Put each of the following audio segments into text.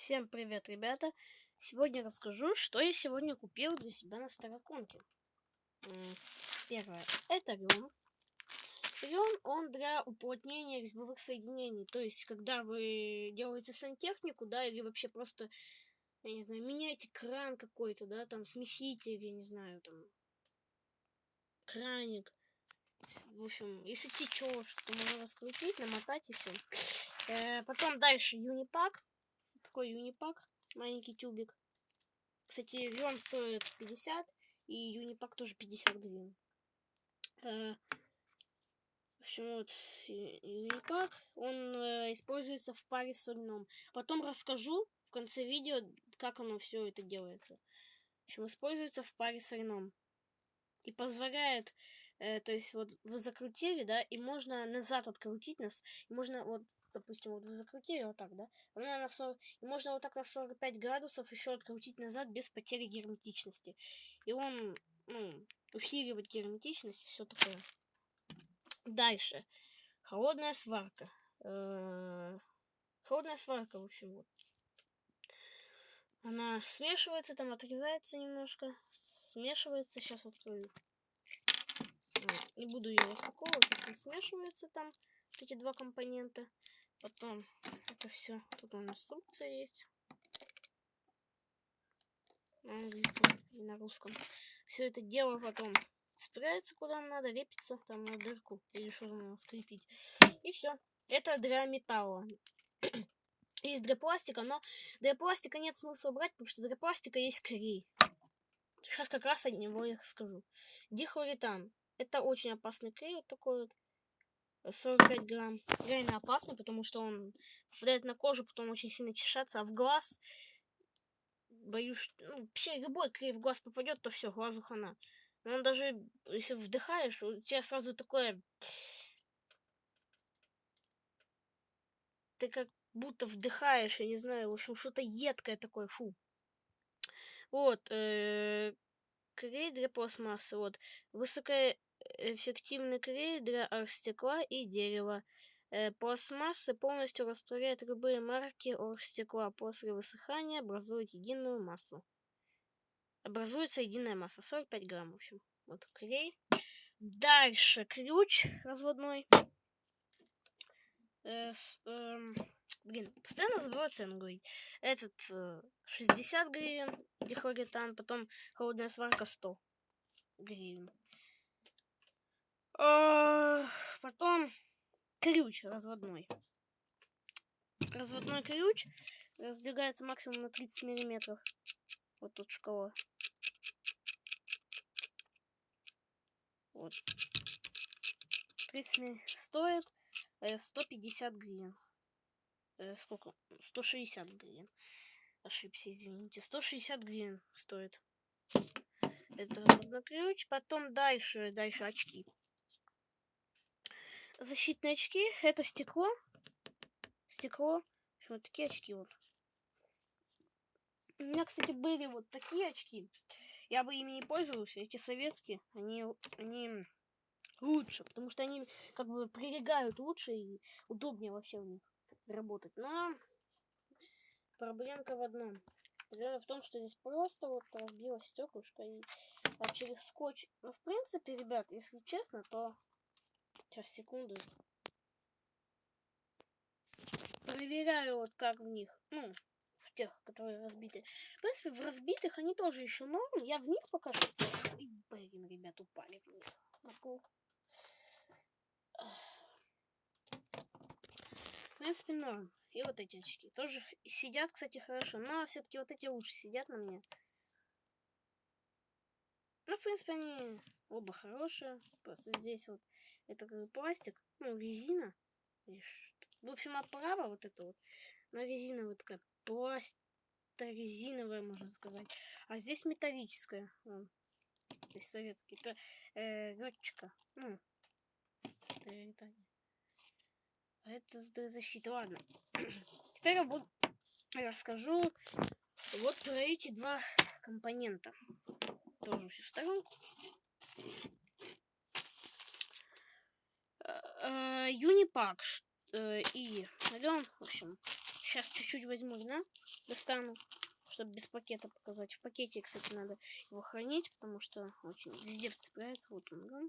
Всем привет, ребята! Сегодня расскажу, что я сегодня купил для себя на Староконке. Первое. Это рём. Рём, он для уплотнения резьбовых соединений. То есть, когда вы делаете сантехнику, да, или вообще просто, я не знаю, меняете кран какой-то, да, там, смеситель, я не знаю, там, краник. В общем, если течет, что можно раскрутить, намотать и все. Потом дальше юнипак. Такой юнипак. Маленький тюбик. Кстати, рём стоит 50, и юнипак тоже 50 гривен. В общем, вот юнипак, он используется в паре с льном. Потом расскажу в конце видео, как оно все это делается. В общем, используется в паре с льном. И позволяет, то есть вот вы закрутили, да, и можно назад открутить нас. И можно вот, допустим, вот вы закрутили вот так, да, и можно вот так на 45 градусов еще открутить назад без потери герметичности. И он, усиливает герметичность и все такое. Дальше. Холодная сварка. Холодная сварка, в общем, вот. Она смешивается, там отрезается немножко. Смешивается, сейчас открою. Не буду ее распаковывать, как смешивается там эти два компонента. Потом это все. Тут у нас инструкция есть. На английском и на русском. Все это дело потом спрятается куда надо, лепится там на дырку или что надо скрепить. И все. Это для металла. Есть для пластика, но для пластика нет смысла брать, потому что для пластика есть клей. Сейчас как раз от него я расскажу. Дихлоретан. Это очень опасный клей, вот такой вот. 45 грамм. Реально опасный, потому что он попадает на кожу, потом очень сильно чешется, а в глаз боюсь, вообще любой клей в глаз попадет, то все, глазу хана. Но он даже, если вдыхаешь, у тебя сразу такое... Ты как будто вдыхаешь, я не знаю, в общем, что-то едкое такое, фу. Вот, клей для пластмассы, вот. Высокоэффективный клей для оргстекла и дерева. Пластмасса полностью растворяет любые марки оргстекла. После высыхания образует единую массу. Образуется единая масса. 45 грамм, в общем. Вот клей. Дальше ключ разводной. Постоянно забываю цену говорить. Этот 60 гривен дихлоретан, потом холодная сварка 100 гривен. Потом ключ разводной. Разводной ключ раздвигается максимум на 30 миллиметров. Вот тут шкала. Вот. 30 стоит 150 гривен. Сколько? 160 гривен. Ошибся, извините. 160 гривен стоит. Это разводной ключ. Потом дальше очки. Защитные очки. Это стекло. Вот такие очки вот. У меня, кстати, были вот такие очки. Я бы ими не пользовался. Эти советские, они лучше, потому что они как бы прилегают лучше и удобнее вообще в них работать. Но проблемка в одном. Проблема в том, что здесь просто вот разбилось стеклышко и через скотч. Ну, в принципе, ребят, если честно, то сейчас секунду. Проверяю вот как в них. В тех, которые разбиты. В принципе, в разбитых они тоже еще норм. Я в них пока что... Блин, ребят, упали вниз на пол. В принципе, норм. И вот эти очки тоже сидят, кстати, хорошо. Но все-таки вот эти лучше сидят на мне. Ну, в принципе, они оба хорошие. Просто здесь вот это как бы пластик, резина. В общем, оправа вот это вот. Но резина вот такая резиновая, можно сказать. А здесь металлическая. То есть советский. Это летчика. Это защита. Ладно. Теперь я расскажу вот про эти два компонента. Тоже всю сторонку. Юнипак и рём, в общем, Сейчас чуть-чуть возьму, да? Достану, чтобы без пакета показать. В пакете, кстати, надо его хранить, потому что очень везде цепляется. Вот он, да?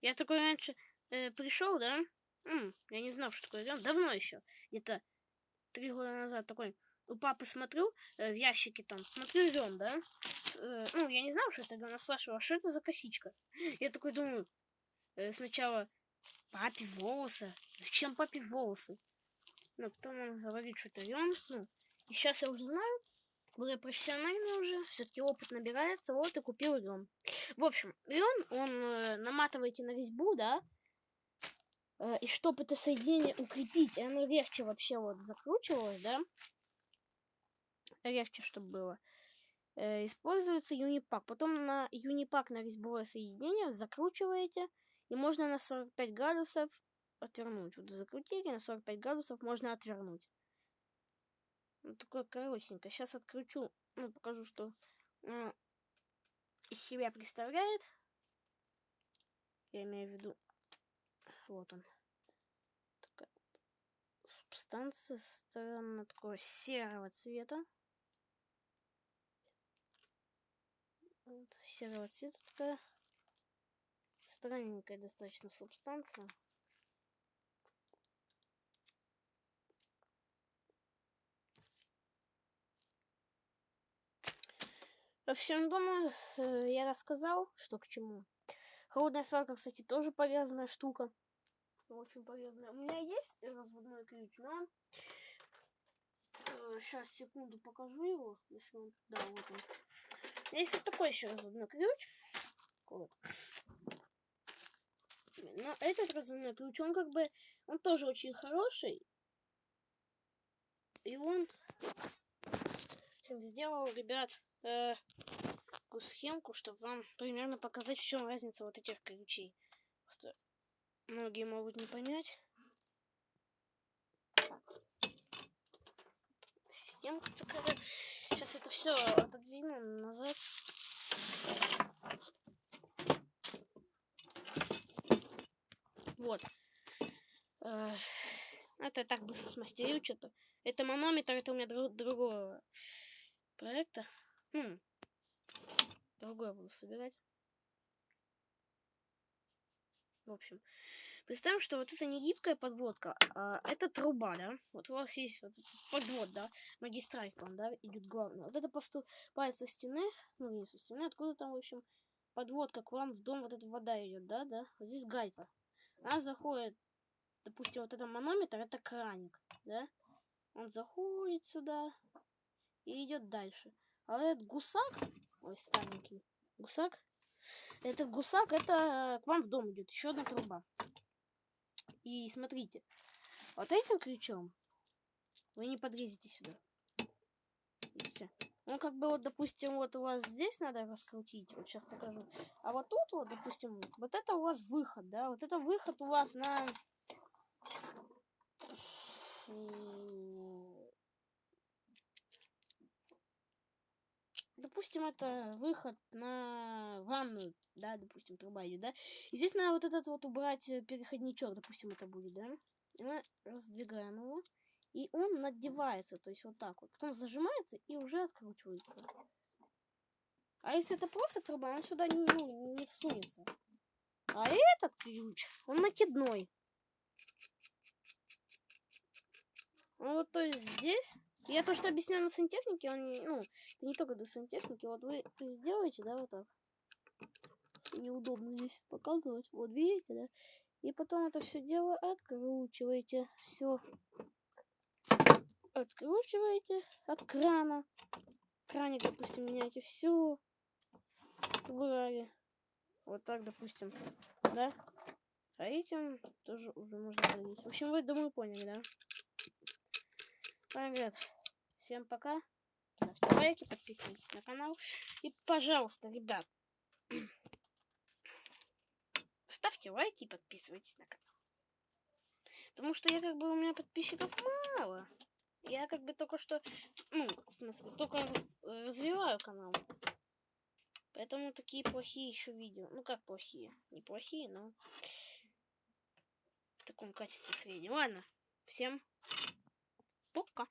Я такой раньше пришел, да? Я не знал, что такое район. Давно еще. Где-то 3 года назад такой у папы смотрю, в ящике там, смотрю район, да? Я не знал, что это. Она спрашивала, что это за косичка? Я такой думаю, сначала папе волосы. Зачем папе волосы? Потом он говорит, что это район. И сейчас я уже знаю, более профессионально уже, все-таки опыт набирается, вот и купил район. В общем, район, он наматываете на резьбу, да? И чтобы это соединение укрепить, и оно легче вообще вот закручивалось, да? Легче, чтобы было. Используется юнипак. Потом на юнипак на резьбовое соединение закручиваете, и можно на 45 градусов отвернуть. Вот закрутили, на 45 градусов можно отвернуть. Вот такое коротенькое. Сейчас откручу, покажу, что из себя представляет. Я имею в виду, вот он. Такая субстанция странно такого серого цвета. Вот, серого цвета такая странненькая достаточно субстанция. В общем, думаю, я рассказал, что к чему. Холодная сварка, кстати, тоже полезная штука. Очень полезная. У меня есть разводной ключ, но сейчас, секунду, покажу его. Если он... Да, вот он. Есть вот такой еще разводной ключ. Вот. Но этот разводной ключ, он как бы, он тоже очень хороший. И он сделал, ребят, такую схемку, чтобы вам примерно показать, в чем разница вот этих ключей. Просто многие могут не понять. Системка такая. Сейчас это все отодвину назад. Вот. Это я так быстро смастерил что-то. Это манометр, это у меня другого проекта. Другое буду собирать. В общем, представим, что вот это не гибкая подводка, а это труба, да? Вот у вас есть вот подвод, да? Магистраль к вам, да, идет главное. Вот это поступает со стены, не со стены, откуда там, в общем, подводка к вам в дом, вот эта вода идет, да? Вот здесь гайка. Она заходит, допустим, вот это манометр, это краник, да? Он заходит сюда и идет дальше. А этот гусак, ой, старенький гусак, этот гусак, это к вам в дом идет, еще одна труба. И смотрите, вот этим ключом вы не подлезете сюда. Видите? Ну, как бы вот, допустим, вот у вас здесь надо раскрутить, вот сейчас покажу. А вот тут вот, допустим, вот это у вас выход, да, вот это выход у вас на... Допустим, это выход на ванную, да, допустим, труба идет, да. И здесь надо вот этот вот убрать переходничок, допустим, это будет, да. И мы раздвигаем его, и он надевается, то есть вот так вот. Потом зажимается и уже откручивается. А если это просто труба, он сюда не всунется. А этот ключ, он накидной. Вот, то есть здесь... Я то, что объясняю на сантехнике, он, это не только до сантехники. Вот вы сделаете, да, вот так. Неудобно здесь показывать. Вот видите, да? И потом это все дело откручиваете. Все. Откручиваете от крана. Краник, допустим, меняете. Все. Убрали. Вот так, допустим. Да? А этим тоже уже можно залить. В общем, вы, думаю, поняли, да? Привет. Всем пока. Ставьте лайки, подписывайтесь на канал. И, пожалуйста, ребят, ставьте лайки и подписывайтесь на канал. Потому что я у меня подписчиков мало. Я только что, в смысле, только развиваю канал. Поэтому такие плохие еще видео. Ну как плохие? Неплохие, но в таком качестве среднем. Ладно, всем Пока.